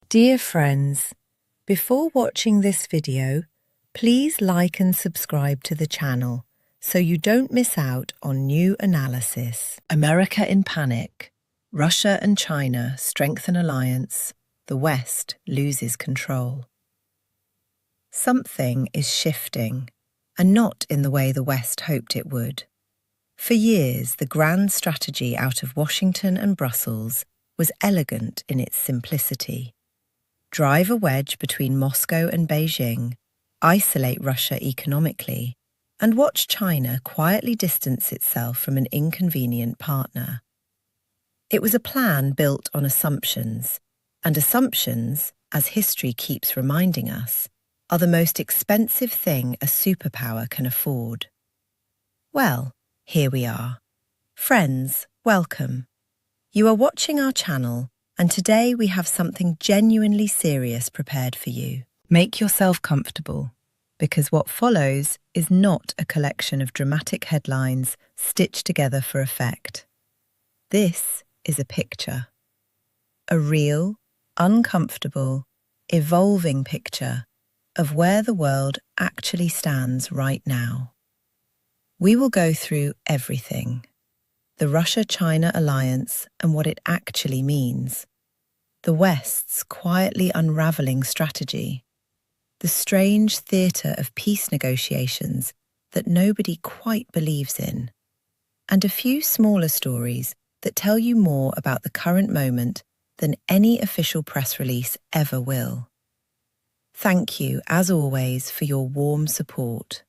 Dear friends, before watching this video, please like and subscribe to the channel so you don't miss out on new analysis. America in panic. Russia and China strengthen alliance. The West loses control. Something is shifting, and not in the way the West hoped it would. For years, the grand strategy out of Washington and Brussels was elegant in its simplicity. Drive a wedge between Moscow and Beijing, isolate Russia economically, and watch China quietly distance itself from an inconvenient partner. It was a plan built on assumptions, and assumptions, as history keeps reminding us, are the most expensive thing a superpower can afford. Well, here we are. Friends, welcome. You are watching our channel, and today we have something genuinely serious prepared for you. Make yourself comfortable, because what follows is not a collection of dramatic headlines stitched together for effect. This is a picture. A real, uncomfortable, evolving picture of where the world actually stands right now. We will go through everything. The Russia-China alliance and what it actually means. The West's quietly unravelling strategy. The strange theatre of peace negotiations that nobody quite believes in. And a few smaller stories that tell you more about the current moment than any official press release ever will. Thank you, as always, for your warm support.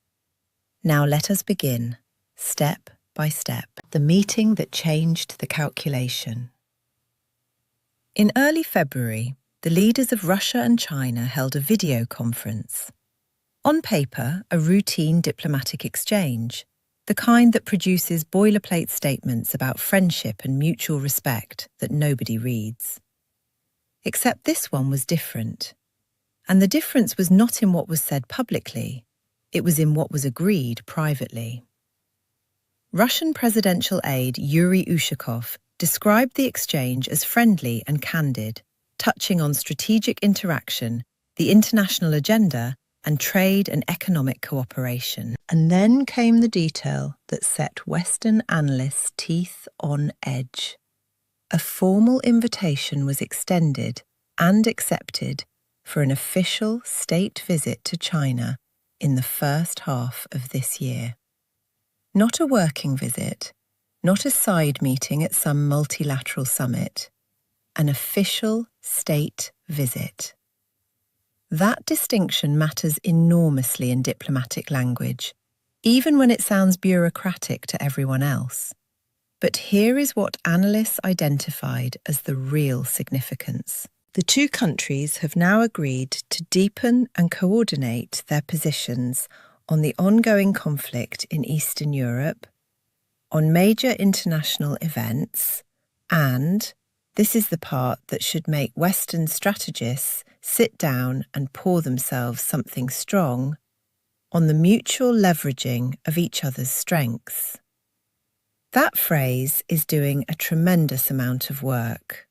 Now let us begin, step by step, the meeting that changed the calculation. In early February, the leaders of Russia and China held a video conference. On paper, a routine diplomatic exchange, the kind that produces boilerplate statements about friendship and mutual respect that nobody reads. Except this one was different. And the difference was not in what was said publicly, it was in what was agreed privately. Russian presidential aide Yuri Ushakov described the exchange as friendly and candid, touching on strategic interaction, the international agenda, and trade and economic cooperation. And then came the detail that set Western analysts' teeth on edge. A formal invitation was extended and accepted for an official state visit to China in the first half of this year. Not a working visit, not a side meeting at some multilateral summit, an official state visit. That distinction matters enormously in diplomatic language, even when it sounds bureaucratic to everyone else. But here is what analysts identified as the real significance. The two countries have now agreed to deepen and coordinate their positions on the ongoing conflict in Eastern Europe, on major international events, and, this is the part that should make Western strategists sit down and pour themselves something strong, on the mutual leveraging of each other's strengths. That phrase is doing a tremendous amount of work.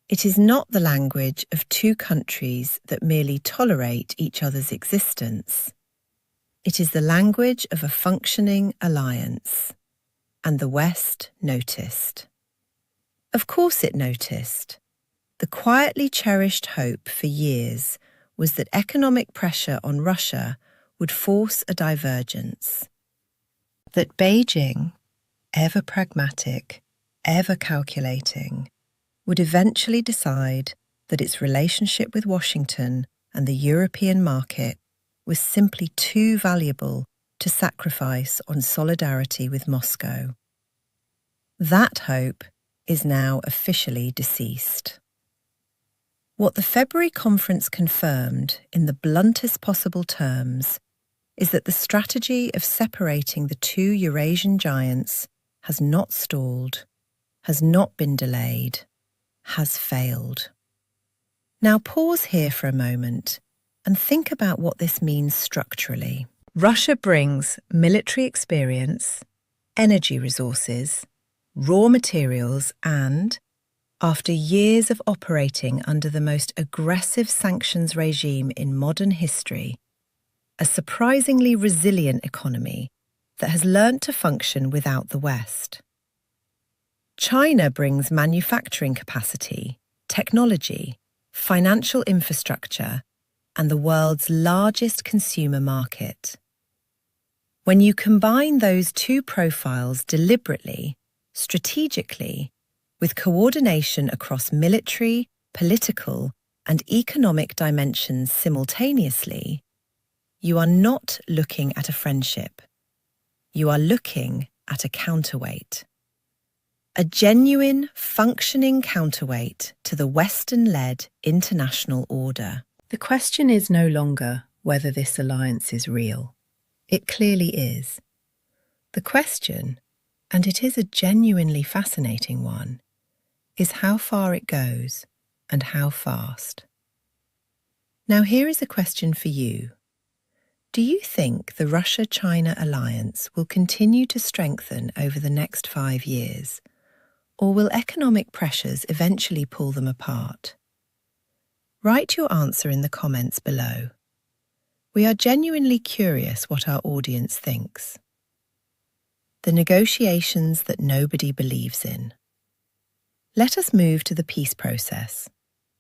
It is not the language of two countries that merely tolerate each other's existence. It is the language of a functioning alliance. And the West noticed. Of course it noticed. The quietly cherished hope for years was that economic pressure on Russia would force a divergence. That Beijing, ever pragmatic, ever calculating, would eventually decide that its relationship with Washington and the European market was simply too valuable to sacrifice on solidarity with Moscow. That hope is now officially deceased. What the February conference confirmed in the bluntest possible terms is that the strategy of separating the two Eurasian giants has not stalled, has not been delayed, has failed. Now pause here for a moment and think about what this means structurally. Russia brings military experience, energy resources, raw materials and, After years of operating under the most aggressive sanctions regime in modern history, a surprisingly resilient economy that has learnt to function without the West. China brings manufacturing capacity, technology, financial infrastructure, and the world's largest consumer market. When you combine those two profiles deliberately, strategically, with coordination across military, political, and economic dimensions simultaneously, you are not looking at a friendship. You are looking at a counterweight. A genuine, functioning counterweight to the Western-led international order. The question is no longer whether this alliance is real. It clearly is. The question, and it is a genuinely fascinating one, is how far it goes and how fast. Now here is a question for you. Do you think the Russia-China alliance will continue to strengthen over the next 5 years, or will economic pressures eventually pull them apart? Write your answer in the comments below. We are genuinely curious what our audience thinks. The negotiations that nobody believes in. Let us move to the peace process,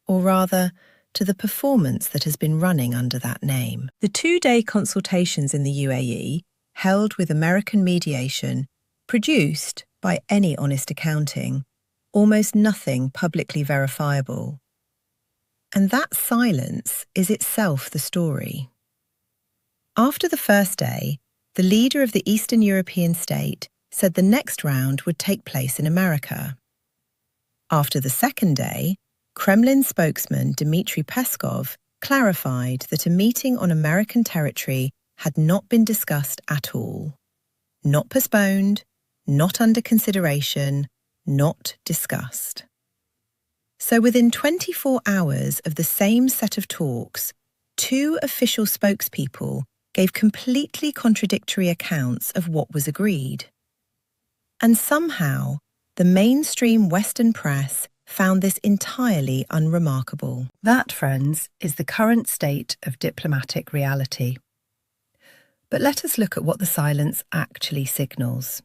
or rather, to the performance that has been running under that name. The 2-day consultations in the UAE, held with American mediation, produced, by any honest accounting, almost nothing publicly verifiable. And that silence is itself the story. After the first day, the leader of the Eastern European state said the next round would take place in America. After the second day, Kremlin spokesman Dmitry Peskov clarified that a meeting on American territory had not been discussed at all. Not postponed, not under consideration, not discussed. So within 24 hours of the same set of talks, 2 official spokespeople gave completely contradictory accounts of what was agreed. And somehow, the mainstream Western press found this entirely unremarkable. That, friends, is the current state of diplomatic reality. But let us look at what the silence actually signals.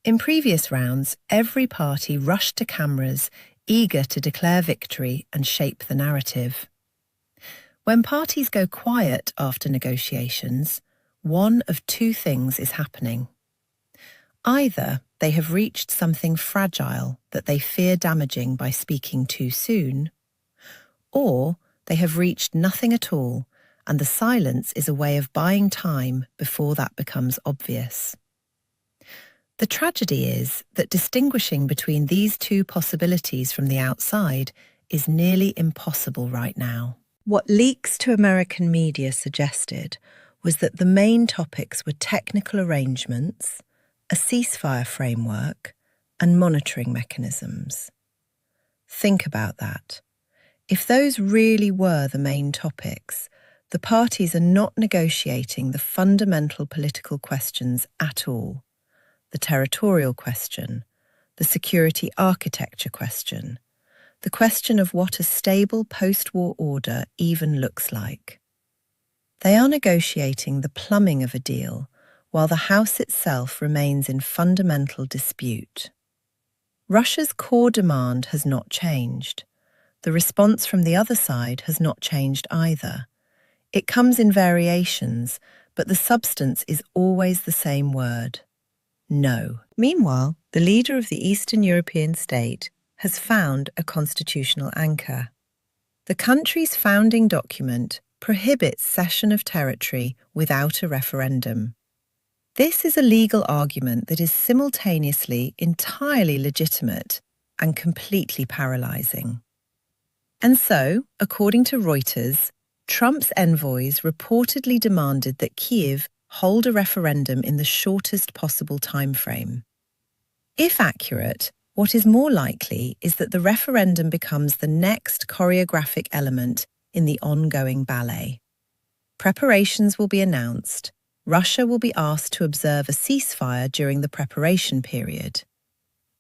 In previous rounds, every party rushed to cameras, eager to declare victory and shape the narrative. When parties go quiet after negotiations, one of 2 things is happening. Either they have reached something fragile that they fear damaging by speaking too soon, or they have reached nothing at all, and the silence is a way of buying time before that becomes obvious. The tragedy is that distinguishing between these 2 possibilities from the outside is nearly impossible right now. What leaks to American media suggested was that the main topics were technical arrangements, a ceasefire framework, and monitoring mechanisms. Think about that. If those really were the main topics, the parties are not negotiating the fundamental political questions at all. The territorial question, the security architecture question, the question of what a stable post-war order even looks like. They are negotiating the plumbing of a deal, while the house itself remains in fundamental dispute. Russia's core demand has not changed. The response from the other side has not changed either. It comes in variations, but the substance is always the same word: no. Meanwhile, the leader of the Eastern European state has found a constitutional anchor. The country's founding document prohibits cession of territory without a referendum. This is a legal argument that is simultaneously entirely legitimate and completely paralyzing. And so, according to Reuters, Trump's envoys reportedly demanded that Kyiv hold a referendum in the shortest possible timeframe. If accurate, what is more likely is that the referendum becomes the next choreographic element in the ongoing ballet. Preparations will be announced. Russia will be asked to observe a ceasefire during the preparation period.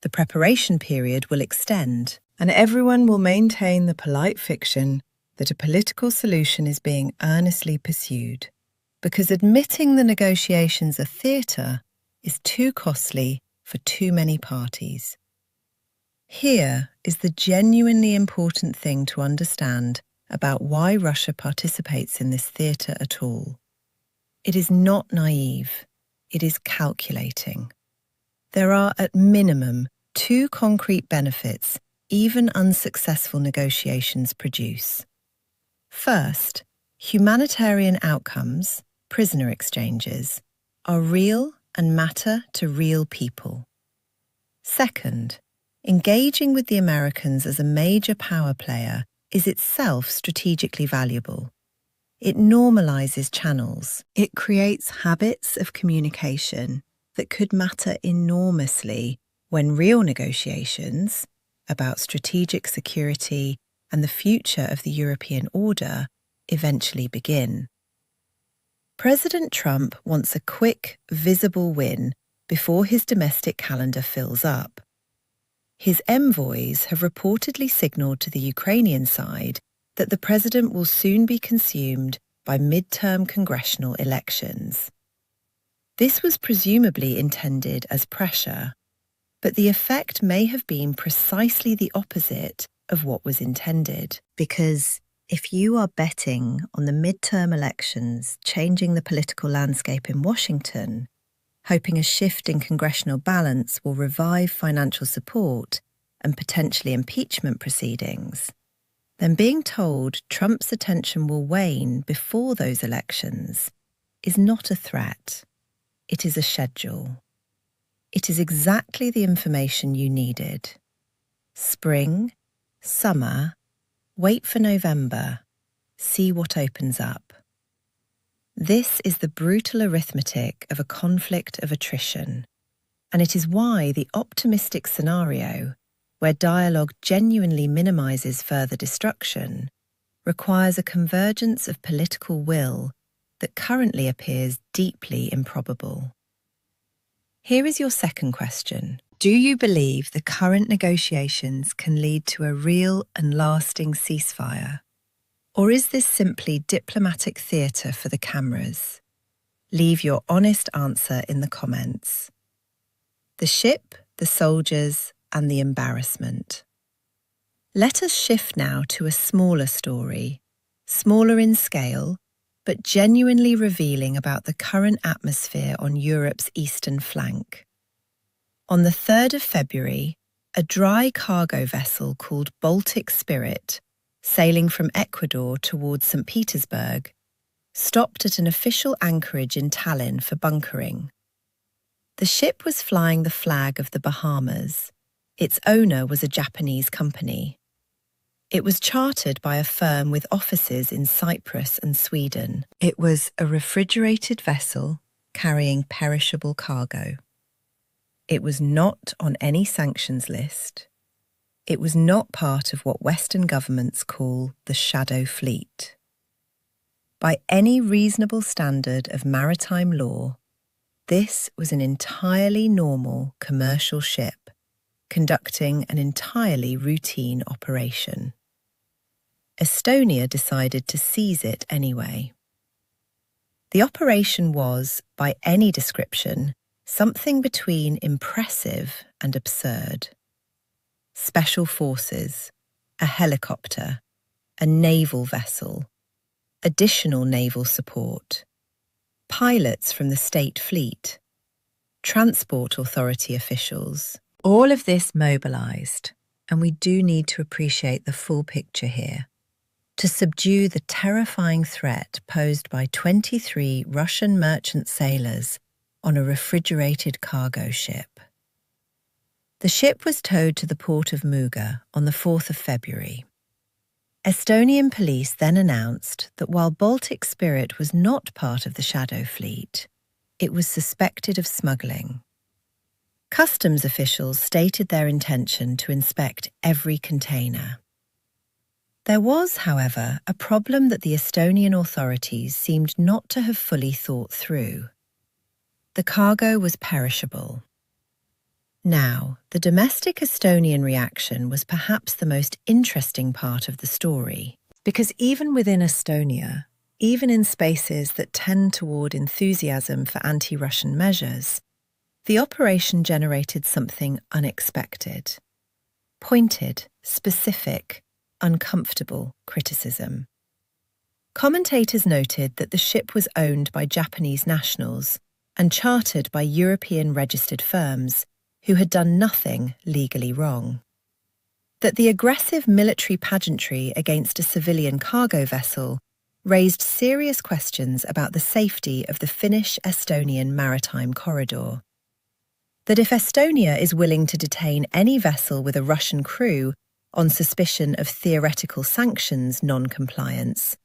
The preparation period will extend, and everyone will maintain the polite fiction that a political solution is being earnestly pursued, because admitting the negotiations are theatre is too costly for too many parties. Here is the genuinely important thing to understand about why Russia participates in this theatre at all. It is not naive, it is calculating. There are at minimum two concrete benefits even unsuccessful negotiations produce. First, humanitarian outcomes, prisoner exchanges, are real and matter to real people. Second, engaging with the Americans as a major power player is itself strategically valuable. It normalizes channels. It creates habits of communication that could matter enormously when real negotiations about strategic security and the future of the European order eventually begin. President Trump wants a quick, visible win before his domestic calendar fills up. His envoys have reportedly signalled to the Ukrainian side that the president will soon be consumed by midterm congressional elections. This was presumably intended as pressure, but the effect may have been precisely the opposite of what was intended, because if you are betting on the midterm elections changing the political landscape in Washington, hoping a shift in congressional balance will revive financial support and potentially impeachment proceedings, then being told Trump's attention will wane before those elections is not a threat. It is a schedule. It is exactly the information you needed. Spring, summer, wait for November, see what opens up. This is the brutal arithmetic of a conflict of attrition, and it is why the optimistic scenario, where dialogue genuinely minimises further destruction, requires a convergence of political will that currently appears deeply improbable. Here is your second question. Do you believe the current negotiations can lead to a real and lasting ceasefire? Or is this simply diplomatic theatre for the cameras? Leave your honest answer in the comments. The ship, the soldiers, and the embarrassment. Let us shift now to a smaller story, smaller in scale, but genuinely revealing about the current atmosphere on Europe's eastern flank. On the 3rd of February, a dry cargo vessel called Baltic Spirit, sailing from Ecuador towards St. Petersburg, stopped at an official anchorage in Tallinn for bunkering. The ship was flying the flag of the Bahamas. Its owner was a Japanese company. It was chartered by a firm with offices in Cyprus and Sweden. It was a refrigerated vessel carrying perishable cargo. It was not on any sanctions list. It was not part of what Western governments call the shadow fleet. By any reasonable standard of maritime law, this was an entirely normal commercial ship conducting an entirely routine operation. Estonia decided to seize it anyway. The operation was, by any description, something between impressive and absurd. Special forces, a helicopter, a naval vessel, additional naval support, pilots from the state fleet, transport authority officials. All of this mobilised, and we do need to appreciate the full picture here, to subdue the terrifying threat posed by 23 Russian merchant sailors on a refrigerated cargo ship. The ship was towed to the port of Muuga on the 4th of February. Estonian police then announced that while Baltic Spirit was not part of the Shadow Fleet, it was suspected of smuggling. Customs officials stated their intention to inspect every container. There was, however, a problem that the Estonian authorities seemed not to have fully thought through. The cargo was perishable. Now, the domestic Estonian reaction was perhaps the most interesting part of the story, because even within Estonia, even in spaces that tend toward enthusiasm for anti-Russian measures, the operation generated something unexpected. Pointed, specific, uncomfortable criticism. Commentators noted that the ship was owned by Japanese nationals and chartered by European registered firms who had done nothing legally wrong. That the aggressive military pageantry against a civilian cargo vessel raised serious questions about the safety of the Finnish-Estonian maritime corridor. That if Estonia is willing to detain any vessel with a Russian crew on suspicion of theoretical sanctions non-compliance,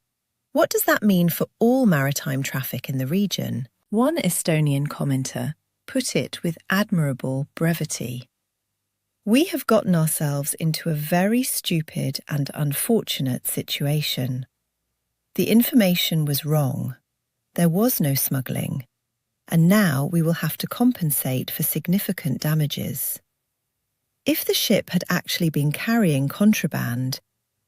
what does that mean for all maritime traffic in the region? One Estonian commenter put it with admirable brevity. We have gotten ourselves into a very stupid and unfortunate situation. The information was wrong. There was no smuggling, and now we will have to compensate for significant damages. If the ship had actually been carrying contraband,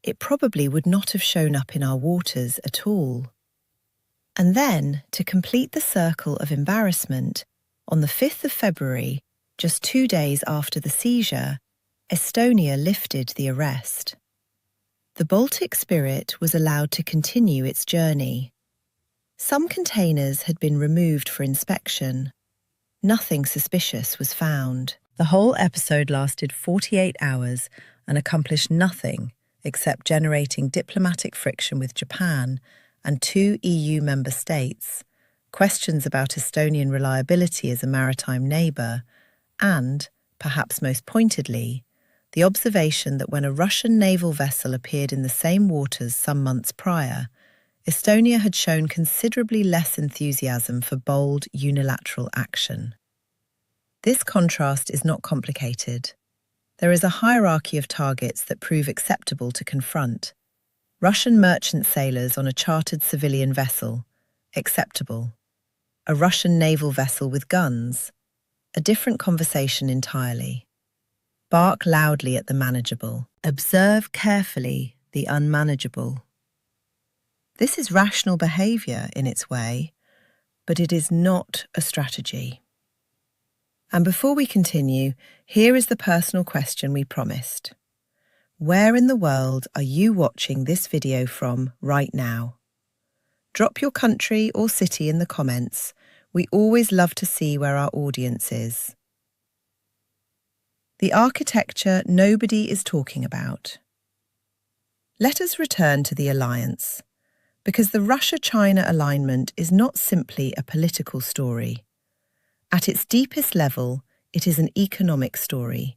it probably would not have shown up in our waters at all. And then, to complete the circle of embarrassment, on the 5th of February, just 2 days after the seizure, Estonia lifted the arrest. The Baltic Spirit was allowed to continue its journey. Some containers had been removed for inspection. Nothing suspicious was found. The whole episode lasted 48 hours and accomplished nothing except generating diplomatic friction with Japan and 2 EU member states, questions about Estonian reliability as a maritime neighbour, and, perhaps most pointedly, the observation that when a Russian naval vessel appeared in the same waters some months prior, Estonia had shown considerably less enthusiasm for bold unilateral action. This contrast is not complicated. There is a hierarchy of targets that prove acceptable to confront. Russian merchant sailors on a chartered civilian vessel, acceptable. A Russian naval vessel with guns, a different conversation entirely. Bark loudly at the manageable. Observe carefully the unmanageable. This is rational behaviour in its way, but it is not a strategy. And before we continue, here is the personal question we promised. Where in the world are you watching this video from right now? Drop your country or city in the comments. We always love to see where our audience is. The architecture nobody is talking about. Let us return to the alliance, because the Russia-China alignment is not simply a political story. At its deepest level, it is an economic story.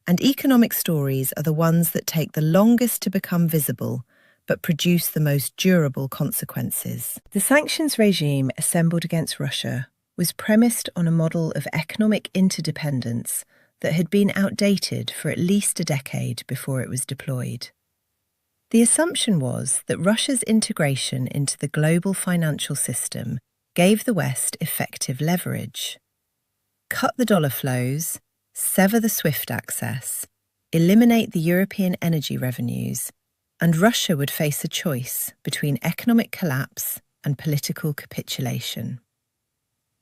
And economic stories are the ones that take the longest to become visible, but produce the most durable consequences. The sanctions regime assembled against Russia was premised on a model of economic interdependence that had been outdated for at least a decade before it was deployed. The assumption was that Russia's integration into the global financial system gave the West effective leverage. Cut the dollar flows, sever the SWIFT access, eliminate the European energy revenues, and Russia would face a choice between economic collapse and political capitulation.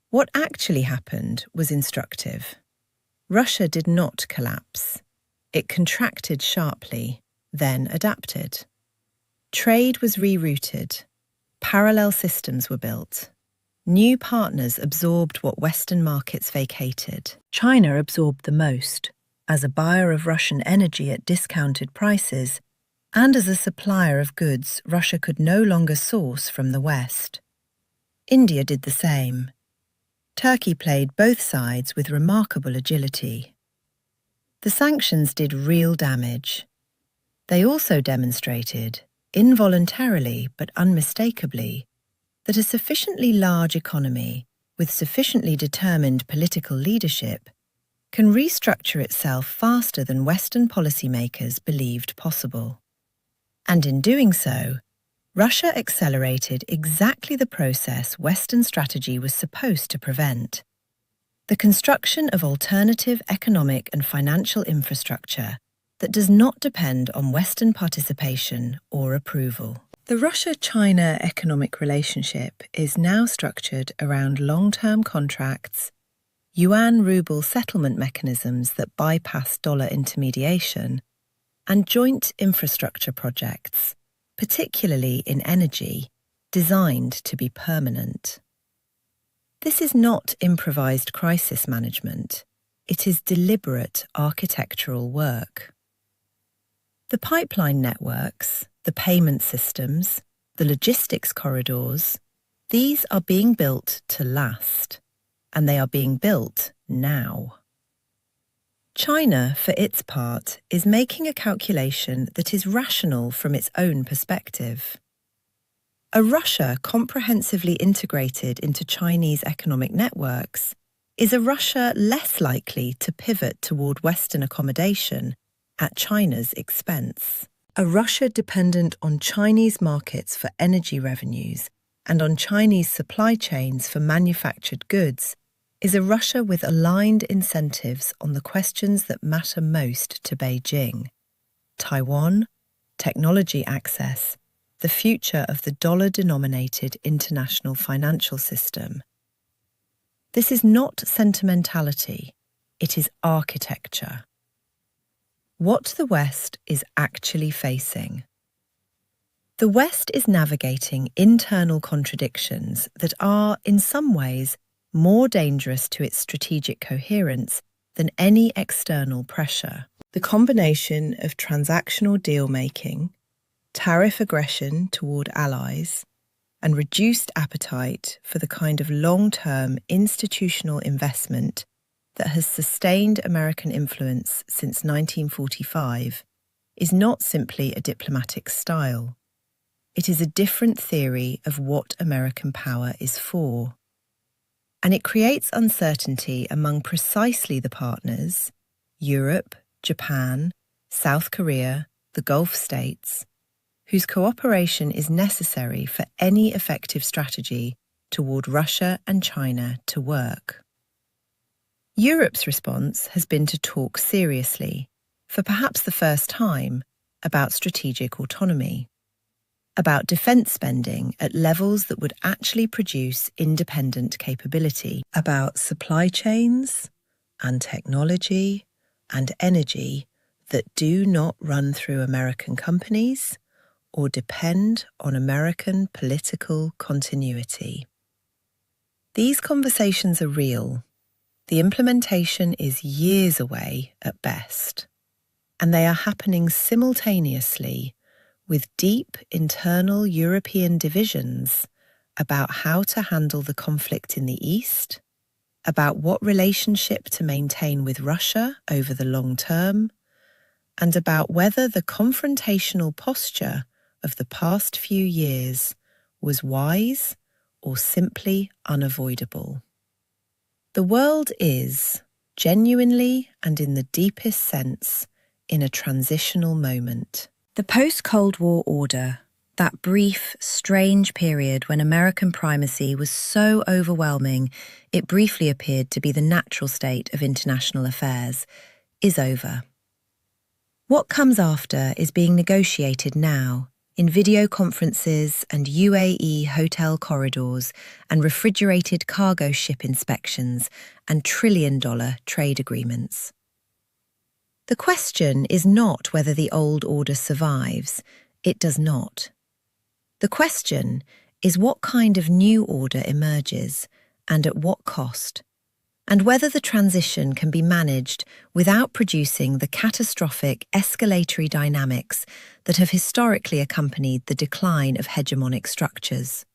What actually happened was instructive. Russia did not collapse. It contracted sharply, then adapted. Trade was rerouted. Parallel systems were built. New partners absorbed what Western markets vacated. China absorbed the most, as a buyer of Russian energy at discounted prices, and as a supplier of goods Russia could no longer source from the West. India did the same. Turkey played both sides with remarkable agility. The sanctions did real damage. They also demonstrated, involuntarily but unmistakably, that a sufficiently large economy, with sufficiently determined political leadership, can restructure itself faster than Western policymakers believed possible. And in doing so, Russia accelerated exactly the process Western strategy was supposed to prevent. the construction of alternative economic and financial infrastructure that does not depend on Western participation or approval. The Russia-China economic relationship is now structured around long-term contracts, yuan-ruble settlement mechanisms that bypass dollar intermediation, and joint infrastructure projects, particularly in energy, designed to be permanent. This is not improvised crisis management. It is deliberate architectural work. The pipeline networks, the payment systems, the logistics corridors, these are being built to last, and they are being built now. China, for its part, is making a calculation that is rational from its own perspective. A Russia comprehensively integrated into Chinese economic networks is a Russia less likely to pivot toward Western accommodation at China's expense. A Russia dependent on Chinese markets for energy revenues and on Chinese supply chains for manufactured goods is a Russia with aligned incentives on the questions that matter most to Beijing: Taiwan, technology access, the future of the dollar-denominated international financial system. This is not sentimentality, it is architecture. What the West is actually facing. The West is navigating internal contradictions that are, in some ways, more dangerous to its strategic coherence than any external pressure. The combination of transactional deal-making, tariff aggression toward allies, and reduced appetite for the kind of long-term institutional investment that has sustained American influence since 1945 is not simply a diplomatic style. It is a different theory of what American power is for. And it creates uncertainty among precisely the partners, Europe, Japan, South Korea, the Gulf states, whose cooperation is necessary for any effective strategy toward Russia and China to work. Europe's response has been to talk seriously, for perhaps the first time, about strategic autonomy, about defence spending at levels that would actually produce independent capability, about supply chains and technology and energy that do not run through American companies or depend on American political continuity. These conversations are real. The implementation is years away at best, and they are happening simultaneously with deep internal European divisions about how to handle the conflict in the East, about what relationship to maintain with Russia over the long term, and about whether the confrontational posture of the past few years was wise or simply unavoidable. The world is, genuinely and in the deepest sense, in a transitional moment. The post-Cold War order, that brief, strange period when American primacy was so overwhelming it briefly appeared to be the natural state of international affairs, is over. What comes after is being negotiated now, in video conferences and UAE hotel corridors and refrigerated cargo ship inspections and trillion-dollar trade agreements. The question is not whether the old order survives. It does not. The question is what kind of new order emerges and at what cost, and whether the transition can be managed without producing the catastrophic escalatory dynamics that have historically accompanied the decline of hegemonic structures.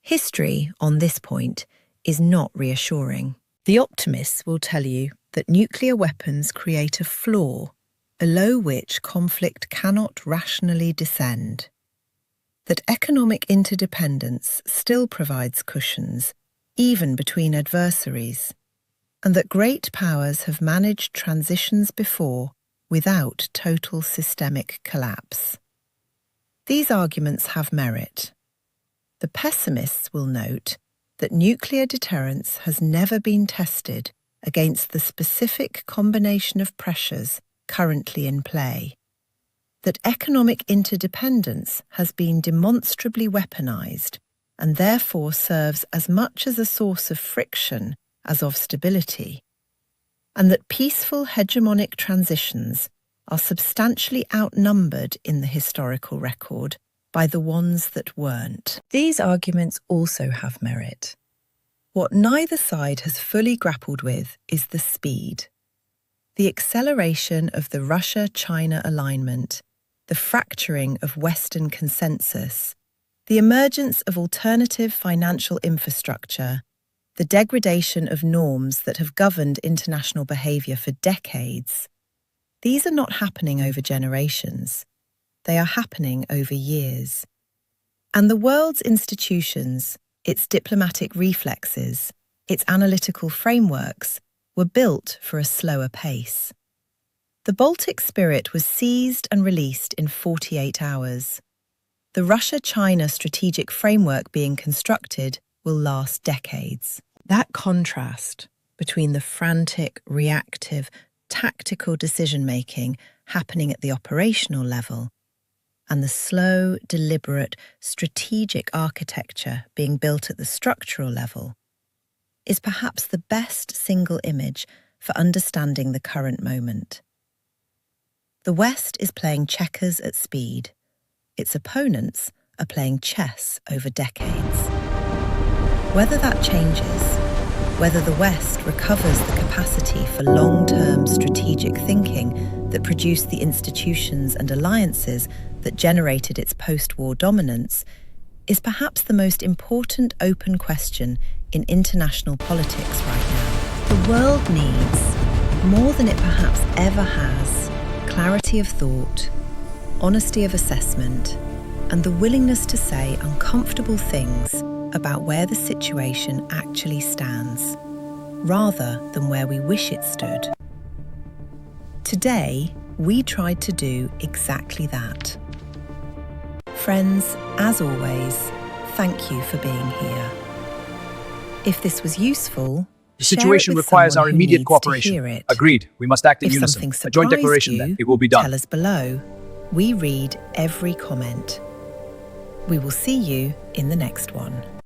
History, on this point, is not reassuring. The optimists will tell you that nuclear weapons create a floor below which conflict cannot rationally descend, that economic interdependence still provides cushions, even between adversaries, and that great powers have managed transitions before without total systemic collapse. These arguments have merit. The pessimists will note that nuclear deterrence has never been tested against the specific combination of pressures currently in play, that economic interdependence has been demonstrably weaponized and therefore serves as much as a source of friction as of stability, and that peaceful hegemonic transitions are substantially outnumbered in the historical record by the ones that weren't. These arguments also have merit. What neither side has fully grappled with is the speed. The acceleration of the Russia-China alignment, the fracturing of Western consensus, the emergence of alternative financial infrastructure, the degradation of norms that have governed international behaviour for decades. These are not happening over generations. They are happening over years. And the world's institutions, its diplomatic reflexes, its analytical frameworks, were built for a slower pace. The Baltic spirit was seized and released in 48 hours. The Russia-China strategic framework being constructed will last decades. That contrast between the frantic, reactive, tactical decision-making happening at the operational level and the slow, deliberate, strategic architecture being built at the structural level is perhaps the best single image for understanding the current moment. The West is playing checkers at speed. Its opponents are playing chess over decades. Whether that changes, whether the West recovers the capacity for long-term strategic thinking that produced the institutions and alliances that generated its post-war dominance, is perhaps the most important open question in international politics right now. The world needs, more than it perhaps ever has, clarity of thought, honesty of assessment, and the willingness to say uncomfortable things about where the situation actually stands, rather than where we wish it stood. Today, we tried to do exactly that. Friends, as always, thank you for being here. If this was useful, the situation requires our immediate cooperation. Agreed. We must act in unison. A joint declaration, then. It will be done. Tell us below. We read every comment. We will see you in the next one.